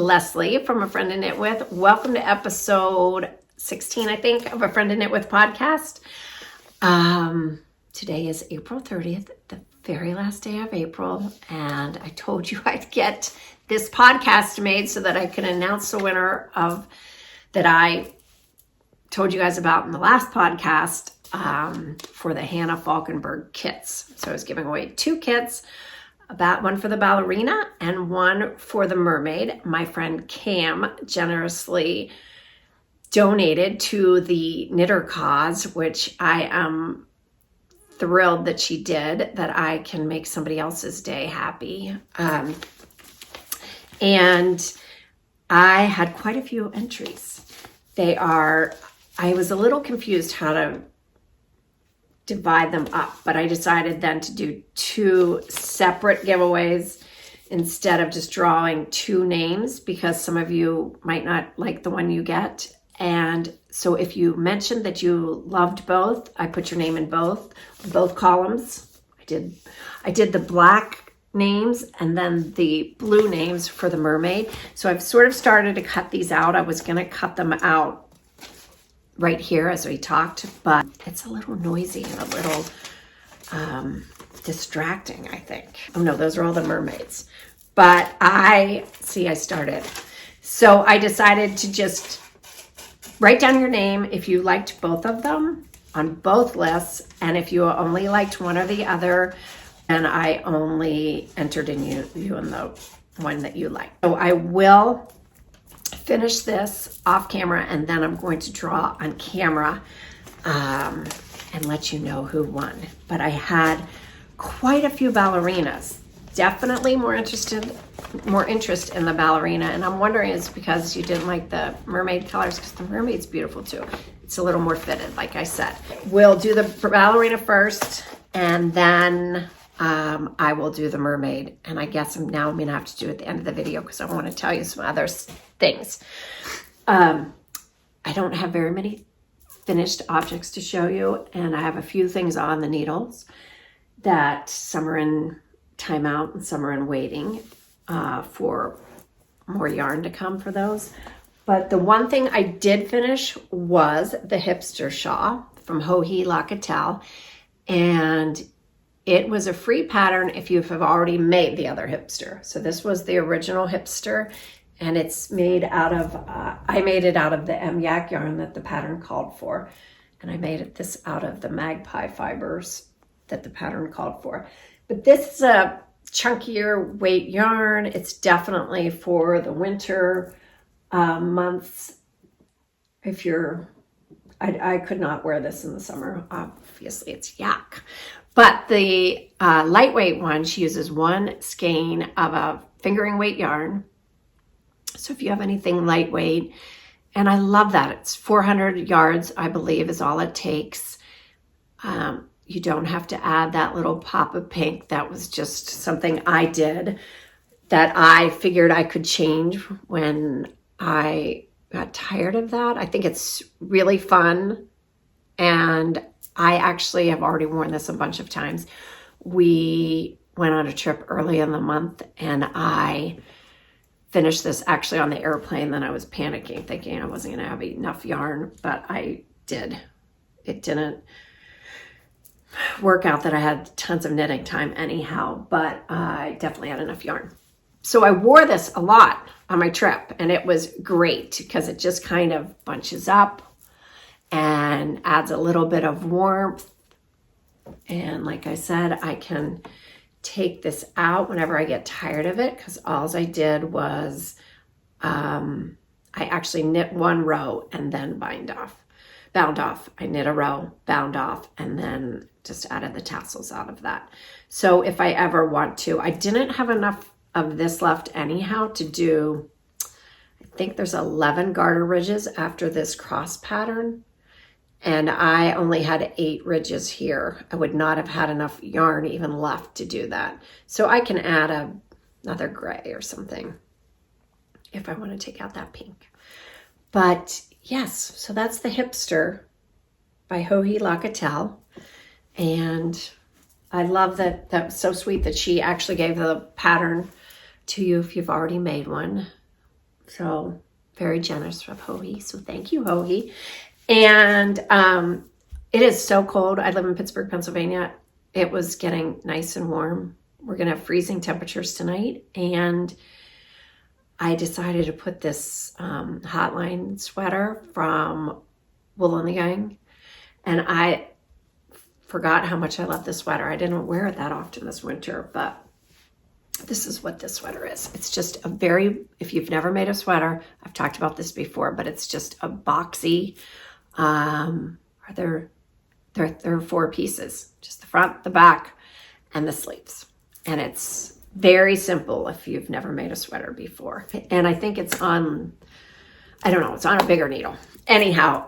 Leslie from A Friend to Knit With. Welcome to episode 16, I think, of A Friend to Knit With podcast. Today is April 30th, the very last day of April, and I told you I'd get this podcast made so that I can announce the winner of that I told you guys about in the last podcast for the Hanne Falkenberg kits. So I was giving away 2 kits, one for the Ballerina and one for the Mermaid. My friend Cam generously donated to the knitter cause, which I am thrilled that she did, that I can make somebody else's day happy. And I had quite a few entries. I was a little confused how to divide them up, but I decided then to do 2 separate giveaways instead of just drawing 2 names, because some of you might not like the one you get. And so if you mentioned that you loved both, I put your name in both columns. I did the black names and then the blue names for the Mermaid. So I've sort of started to cut these out. I was going to cut them out right here as we talked, but it's a little noisy and a little distracting, I think. Oh no, those are all the mermaids. But I started. So I decided to just write down your name if you liked both of them on both lists, and if you only liked one or the other, and I only entered in you in the one that you liked. So I will finish this off camera, and then I'm going to draw on camera and let you know who won. But I had quite a few ballerinas. Definitely more interest in the Ballerina, and I'm wondering it's because you didn't like the mermaid colors, because the mermaid's beautiful too. It's a little more fitted, like I said. We'll do the Ballerina first, and then I will do the mermaid. And I guess now I'm gonna have to do it at the end of the video because I want to tell you some other things. I don't have very many finished objects to show you, and I have a few things on the needles that some are in timeout and some are in waiting for more yarn to come for those. But the one thing I did finish was the Hipster shawl from Hiya Friends, and it was a free pattern if you have already made the other Hipster. So this was the original Hipster, and it's made out of, I made it out of the yak yarn that the pattern called for, and I made this out of the Magpie fibers that the pattern called for. But this is a chunkier weight yarn. It's definitely for the winter months. I could not wear this in the summer. Obviously, it's yak. But the lightweight one, she uses 1 skein of a fingering weight yarn. So if you have anything lightweight, and I love that. It's 400 yards, I believe, is all it takes. You don't have to add that little pop of pink. That was just something I did that I figured I could change when I got tired of that. I think it's really fun, and I actually have already worn this a bunch of times. We went on a trip early in the month, and I finished this actually on the airplane. Then I was panicking, thinking I wasn't going to have enough yarn, but I did. It didn't work out that I had tons of knitting time anyhow, but I definitely had enough yarn. So I wore this a lot on my trip, and it was great because it just kind of bunches up and adds a little bit of warmth. And like I said, I can take this out whenever I get tired of it, because all I did was I actually knit 1 row and then bound off. I knit a row, bound off, and then just added the tassels out of that. So if I ever want to, I didn't have enough of this left anyhow to do, I think there's 11 garter ridges after this cross pattern, and I only had 8 ridges here. I would not have had enough yarn even left to do that. So I can add another gray or something if I want to take out that pink. But yes, so that's the Hipster by Hiya Friends. And I love that. That's so sweet that she actually gave the pattern to you if you've already made one. So very generous from Hohi. So thank you, Hohi. And it is so cold. I live in Pittsburgh, Pennsylvania. It was getting nice and warm. We're going to have freezing temperatures tonight. And I decided to put this Hotline sweater from Öling Yarn. And I forgot how much I love this sweater. I didn't wear it that often this winter, but this is what this sweater is. It's just a very, if you've never made a sweater, I've talked about this before, but it's just a boxy, there are 4 pieces, just the front, the back, and the sleeves. And it's very simple if you've never made a sweater before. And I think it's on, I don't know, it's on a bigger needle. Anyhow,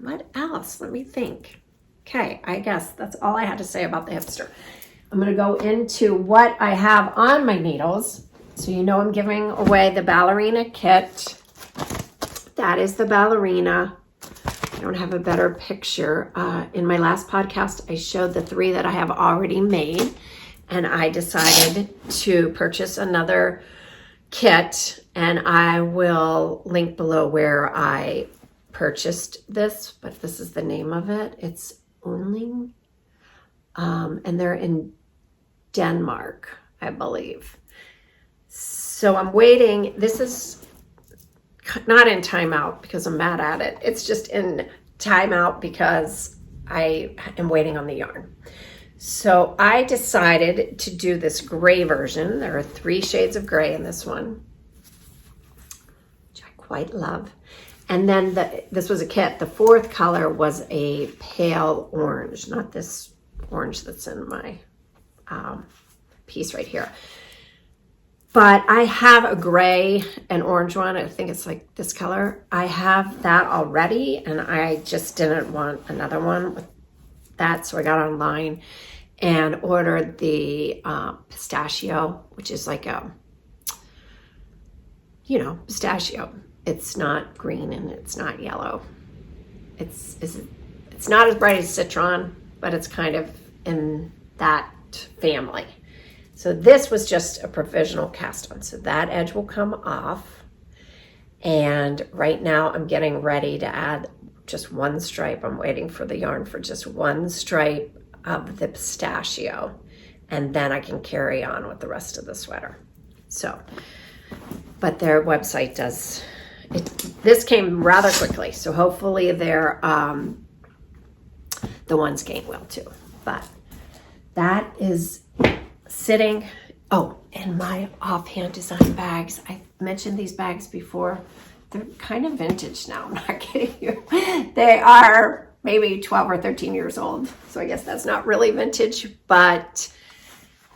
what else? Let me think. Okay, I guess that's all I had to say about the Hipster. I'm going to go into what I have on my needles. So you know I'm giving away the Ballerina kit. That is the Ballerina. I don't have a better picture. In my last podcast, I showed the 3 that I have already made. And I decided to purchase another kit. And I will link below where I purchased this. But this is the name of it. It's Öling. And they're in Denmark, I believe. So I'm waiting. This is not in timeout because I'm mad at it. It's just in timeout because I am waiting on the yarn. So I decided to do this gray version. There are 3 shades of gray in this one, which I quite love. And then this was a kit. The 4th color was a pale orange, not this orange that's in my piece right here. But I have a gray and orange one. I think it's like this color. I have that already, and I just didn't want another one with that. So I got online and ordered the pistachio, which is like a, pistachio. It's not green and it's not yellow. It's not as bright as citron, but it's kind of in that family. So this was just a provisional cast on. So that edge will come off. And right now I'm getting ready to add just 1 stripe. I'm waiting for the yarn for just 1 stripe of the pistachio. And then I can carry on with the rest of the sweater. So, but their website does, this came rather quickly. So hopefully they're, the one Skein will too. But that is sitting, in my offhand design bags. I mentioned these bags before. They're kind of vintage now, I'm not kidding you. They are maybe 12 or 13 years old. So I guess that's not really vintage, but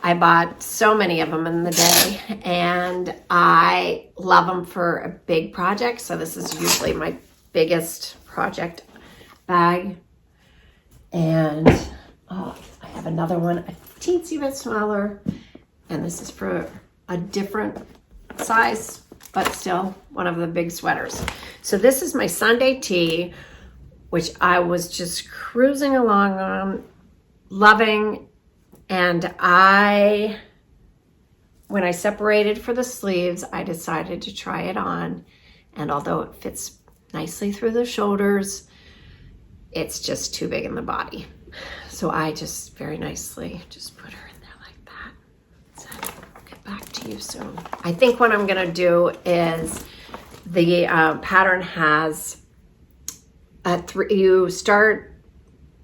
I bought so many of them in the day and I love them for a big project. So this is usually my biggest project bag. And I have another one, a teensy bit smaller, and this is for a different size, but still one of the big sweaters. So this is my Sunday tee, which I was just cruising along on, loving, and when I separated for the sleeves, I decided to try it on, and although it fits nicely through the shoulders, it's just too big in the body. So I just very nicely just put her in there like that. So I'll get back to you soon. I think what I'm gonna do is the pattern has you start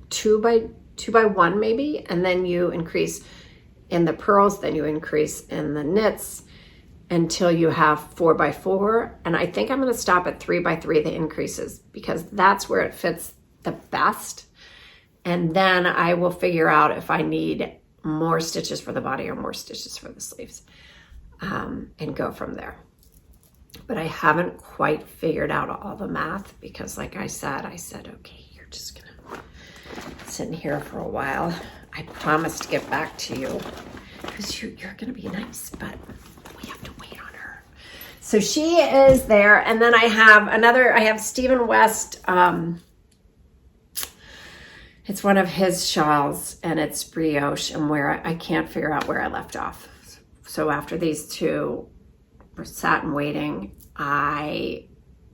2 by 1 maybe, and then you increase in the purls, then you increase in the knits until you have 4 by 4. And I think I'm gonna stop at 3 by 3, the increases, because that's where it fits the best. And then I will figure out if I need more stitches for the body or more stitches for the sleeves, and go from there. But I haven't quite figured out all the math because like I said, okay, you're just gonna sit in here for a while. I promise to get back to you because you're gonna be nice, but we have to wait on her. So she is there. And then I have Stephen West, it's one of his shawls and it's brioche, and where I can't figure out where I left off. So after these 2, sat and waiting, I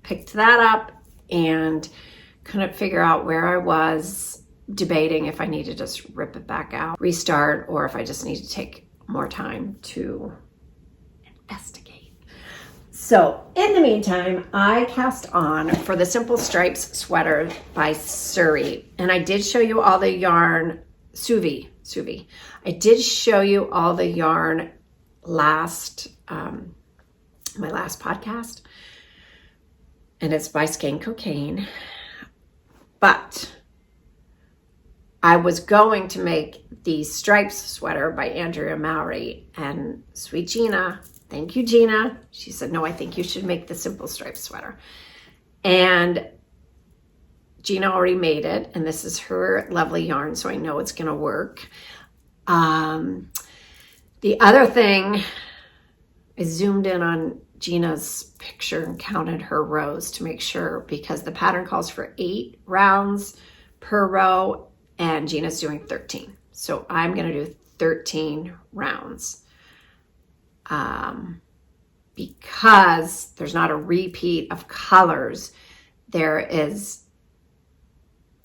picked that up and couldn't figure out where I was, debating if I need to just rip it back out, restart, or if I just need to take more time to investigate. So in the meantime, I cast on for the Simple Stripes sweater by Suvi. And I did show you all the yarn, Suvi. I did show you all the yarn last, my last podcast. And it's by Skein Cocaine. But I was going to make the Stripes sweater by Andrea Mowry, and sweet Gina, thank you Gina, she said, no, I think you should make the Simple Stripes sweater. And Gina already made it, and this is her lovely yarn, so I know it's gonna work. The other thing, I zoomed in on Gina's picture and counted her rows to make sure, because the pattern calls for 8 rounds per row, and Gina's doing 13. So I'm going to do 13 rounds because there's not a repeat of colors. There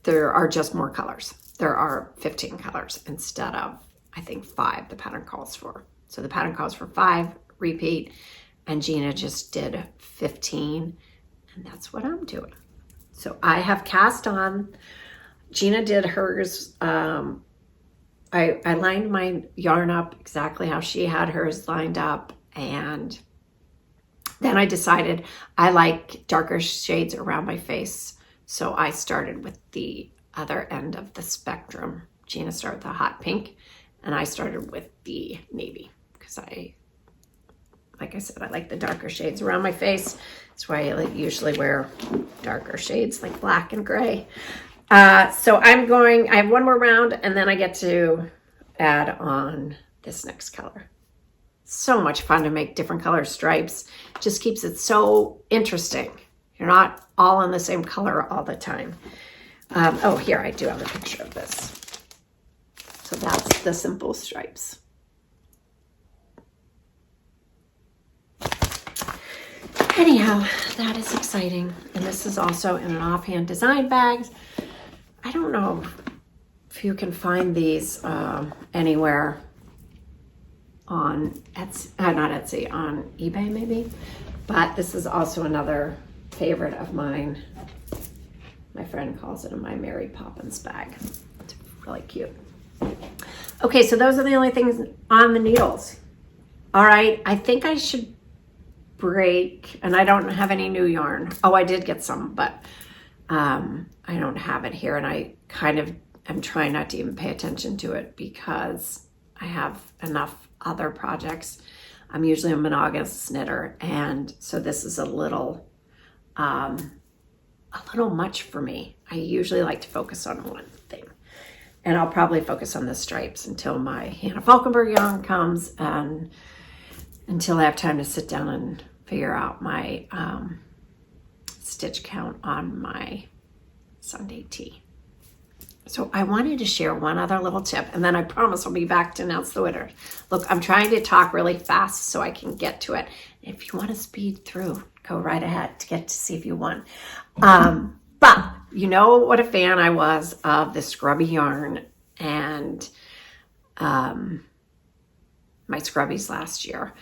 are just more colors. There are 15 colors instead of, I think, 5 the pattern calls for. So the pattern calls for 5 repeat, and Gina just did 15, and that's what I'm doing. So I have cast on. Gina did hers. I lined my yarn up exactly how she had hers lined up, and then I decided I like darker shades around my face, so I started with the other end of the spectrum. Gina started with the hot pink, and I started with the navy, because like I said, I like the darker shades around my face. That's why I usually wear darker shades like black and gray. So I have one more round, and then I get to add on this next color. So much fun to make different color stripes. Just keeps it so interesting. You're not all in the same color all the time. Oh, here, I do have a picture of this. So that's the Simple Stripes. Anyhow, that is exciting. And this is also in an offhand design bag. I don't know if you can find these anywhere on Etsy, not Etsy, on eBay maybe. But this is also another favorite of mine. My friend calls it a My Mary Poppins bag. It's really cute. Okay, so those are the only things on the needles. All right, I think I should break, and I don't have any new yarn. Oh, I did get some, but I don't have it here, and I kind of am trying not to even pay attention to it because I have enough other projects. I'm usually a monogamous knitter, and so this is a little much for me. I usually like to focus on one thing, and I'll probably focus on the stripes until my Hanne Falkenberg yarn comes, and until I have time to sit down and figure out my stitch count on my Sunday tee. So I wanted to share one other little tip, and then I promise I'll be back to announce the winner. Look, I'm trying to talk really fast so I can get to it. If you want to speed through, go right ahead to get to see if you won. But you know what a fan I was of the scrubby yarn and my scrubbies last year.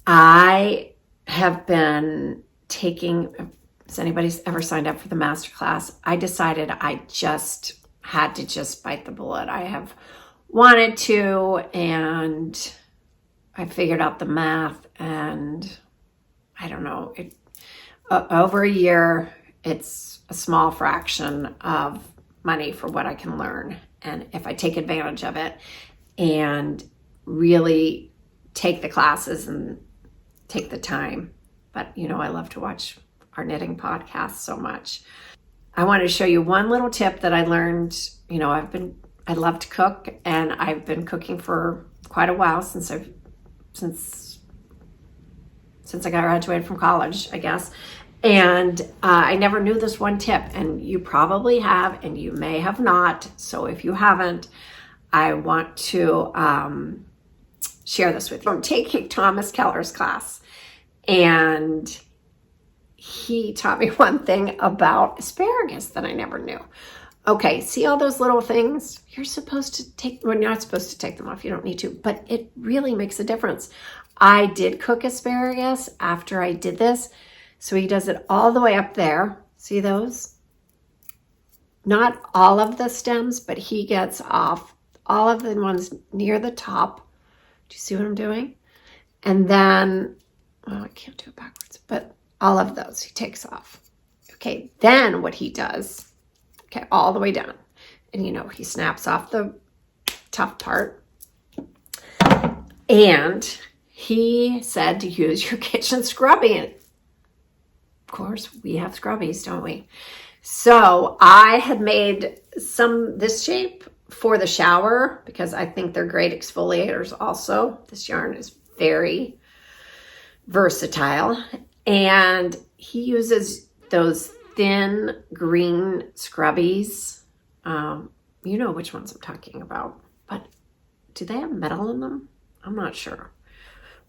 I have been taking, has anybody ever signed up for the masterclass? I decided I just had to just bite the bullet. I have wanted to, and I figured out the math, and I don't know, over a year, it's a small fraction of money for what I can learn. And if I take advantage of it and really take the classes and take the time. But you know, I love to watch our knitting podcast so much. I wanted to show you one little tip that I learned. You know, I love to cook, and I've been cooking for quite a while since I got graduated from college, I guess. And I never knew this one tip, and you probably have, and you may have not. So if you haven't, I want to share this with you. I'm taking Thomas Keller's class. And he taught me one thing about asparagus that I never knew. Okay, see all those little things? You're supposed to take, well, you're not supposed to take them off. You don't need to, but it really makes a difference. I did cook asparagus after I did this. So he does it all the way up there. See those? Not all of the stems, but he gets off all of the ones near the top. Do you see what I'm doing? And then, oh, I can't do it backwards, but all of those he takes off. Okay, then what he does, okay, all the way down. And you know, he snaps off the tough part. And he said to use your kitchen scrubby. Of course, we have scrubbies, don't we? So I had made this shape for the shower because I think they're great exfoliators also. This yarn is very versatile. And he uses those thin green scrubbies. You know which ones I'm talking about. But do they have metal in them? I'm not sure.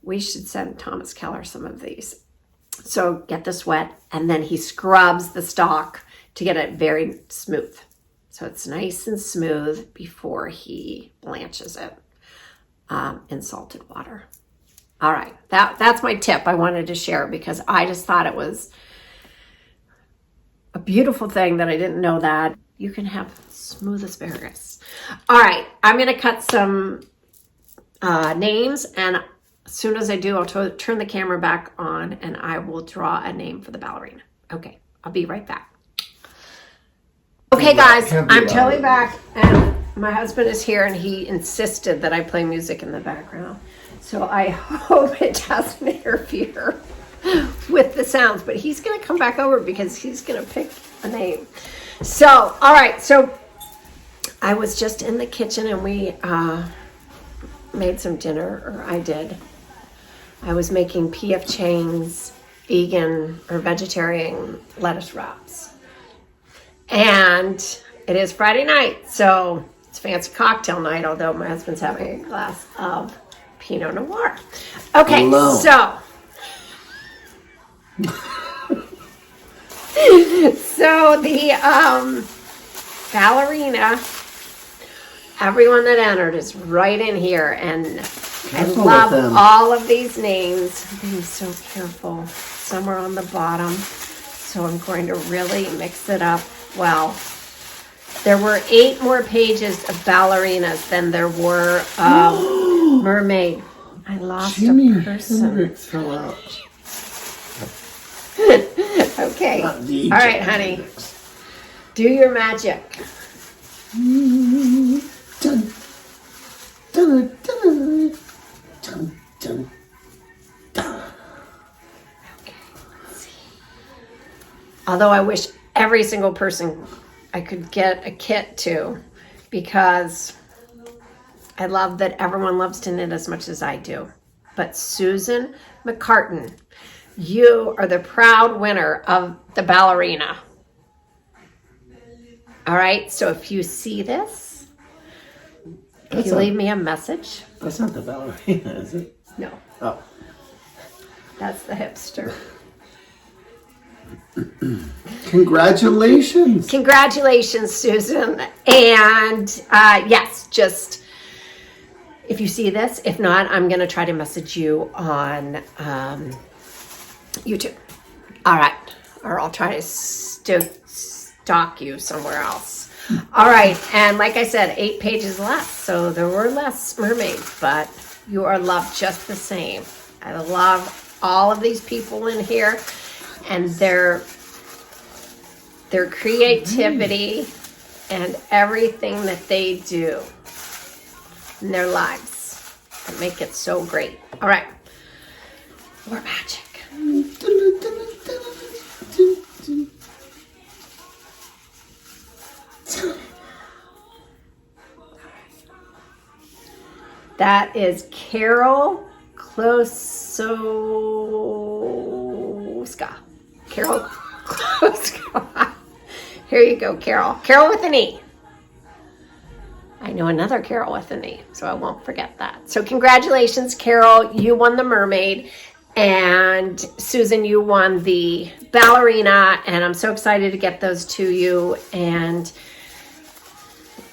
We should send Thomas Keller some of these. So get this wet, and then he scrubs the stalk to get it very smooth. So it's nice and smooth before he blanches it in salted water. All right, that's my tip I wanted to share because I just thought it was a beautiful thing that I didn't know that you can have smooth asparagus. All right, I'm going to cut some names, and as soon as I do, I'll turn the camera back on and I will draw a name for the ballerina. Okay, I'll be right back. Okay, guys, I'm totally back, and my husband is here, and he insisted that I play music in the background. So I hope it doesn't interfere with the sounds, but he's going to come back over because he's going to pick a name. So, all right, so I was just in the kitchen, and we made some dinner, or I did. I was making P.F. Chang's vegan or vegetarian lettuce wraps. And it is Friday night, so it's fancy cocktail night, although my husband's having a glass of Pinot Noir. Okay, hello. So the ballerina, everyone that entered is right in here, and I love all of these names. I'm being so careful. Some are on the bottom, so I'm going to really mix it up. Well, there were 8 more pages of ballerinas than there were mermaid. I lost a person. Fell out. Okay. All right, honey. Do your magic. Dun, dun, dun, dun, dun, dun. Okay, let's see. Although I wish every single person I could get a kit to, because I love that everyone loves to knit as much as I do. But Susan McCartan, you are the proud winner of the ballerina. All right, so if you see this, can you leave me a message? That's not the ballerina, is it? No. Oh. That's the hipster. Congratulations. Congratulations, Susan. And yes, just if you see this, if not, I'm going to try to message you on YouTube. All right. Or I'll try to stalk you somewhere else. All right. And like I said, 8 pages less. So there were less mermaids, but you are loved just the same. I love all of these people in here and their creativity and everything that they do in their lives that make it so great. All right. More magic. That is Carol Kloska. Carol Kloska. Here you go, Carol. Carol with an E. I know another Carol with an E, so I won't forget that. So congratulations, Carol. You won the mermaid. And Susan, you won the Ballerina, and I'm so excited to get those to you. And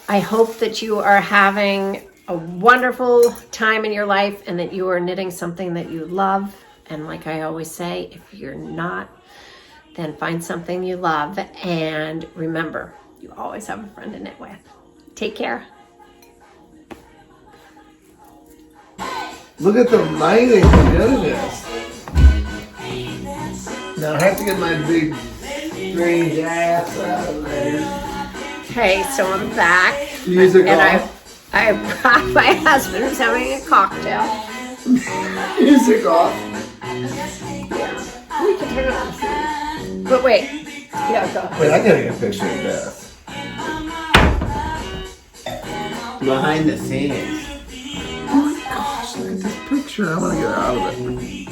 I hope that you are having a wonderful time in your life and that you are knitting something that you love. And like I always say, if you're not, then find something you love. And remember, you always have a friend to knit with. Take care. Look at the lighting for doing this. Now I have to get my big strange ass out of there. Okay, so I'm back. Music and off. I brought my husband who's having a cocktail. Music off. We can turn it on. But wait. Yeah, go. Wait, I gotta get a picture of this. Behind the scenes. Oh my gosh, look at this picture. I wanna get out of it.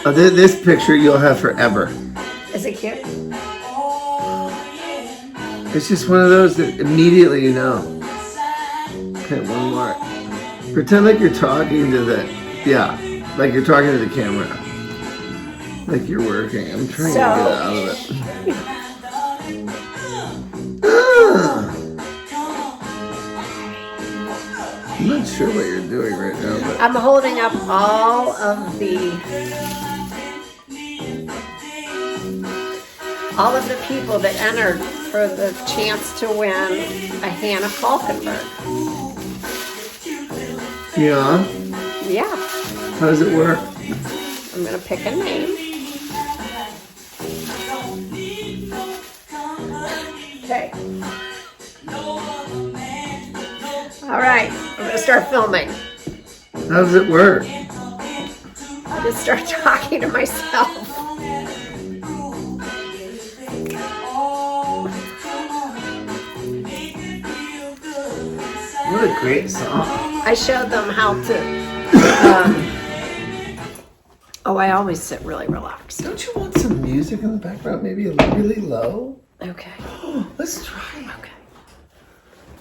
Oh, this picture you'll have forever. Is it cute? It's just one of those that immediately you know. Okay, one more. Pretend like you're talking to like you're talking to the camera. Like you're working. I'm trying to get out of it. I'm not sure what you're doing right now, but I'm holding up all of the people that entered for the chance to win a Hanne Falkenberg. yeah. Yeah. How does it work? I'm going to pick a name. Okay. All right. I'm going to start filming. How does it work? I just start talking to myself. What a great song. I showed them how to. I always sit really relaxed. Don't you want some music in the background? Maybe really low? Okay. Let's try it. Okay.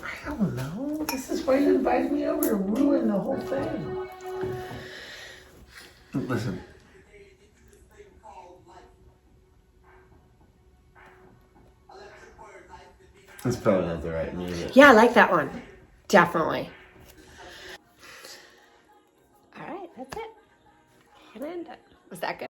I don't know. This is why you invited me over to ruin the whole thing. Listen. That's probably not the right music. Yeah, I like that one. Definitely. All right, that's it. Gonna end it. Was that good?